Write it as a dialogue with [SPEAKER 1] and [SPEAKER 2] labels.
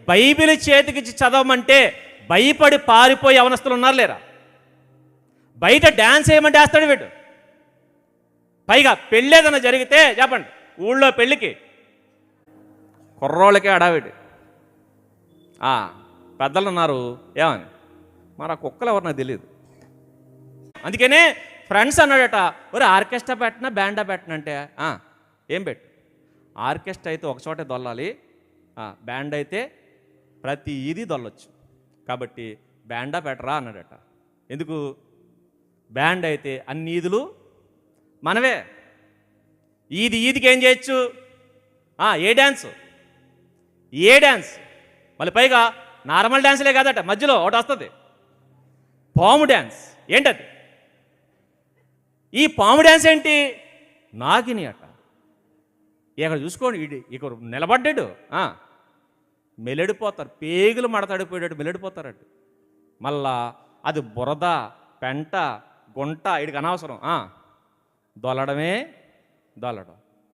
[SPEAKER 1] Bible చేతికిచ్చి చదవమంటే భయపడి పారిపోయి యవనస్తులు ఉన్నారు లేరా? బయట డ్యాన్స్ వేయమంటే వేస్తాడు వీడు. పైగా పెళ్ళేదన్నా జరిగితే చెప్పండి, ఊళ్ళో పెళ్ళికి కుర్రోళ్ళకే అడావిడి. పెద్దలు ఉన్నారు ఏమని, మరి ఆ కుక్కలు ఎవరు నాకు తెలియదు. అందుకనే ఫ్రెండ్స్ అన్నాడట, ఒరే ఆర్కెస్ట్రా పెట్టినా బ్యాండా పెట్టినంటే ఏం పెట్టు, ఆర్కెస్ట్రా అయితే ఒక చోటే దొల్లాలి, బ్యాండ్ అయితే ప్రతి ఈది దొల్లొచ్చు, కాబట్టి బ్యాండా పెట్టరా అన్నాడట. ఎందుకు? బ్యాండ్ అయితే అన్ని ఈదులు మనవే. ఈదికి ఏం చేయొచ్చు? ఏ డ్యాన్స్ మళ్ళీ పైగా నార్మల్ డ్యాన్స్లే కాదట, మధ్యలో ఒకటి వస్తుంది పాము డ్యాన్స్. ఏంటది? ఈ పాము డ్యాన్స్ ఏంటి? నాగిని అట. ఇక్కడ చూసుకోండి, ఇక నిలబడ్డాడు మెలడిపోతారు, పేగులు మడతడిపోయాడు మెలడిపోతారట. మళ్ళా అది బురద పెంట గుంట వీడికి అనవసరం, దొల్లడమే దొల్లడం.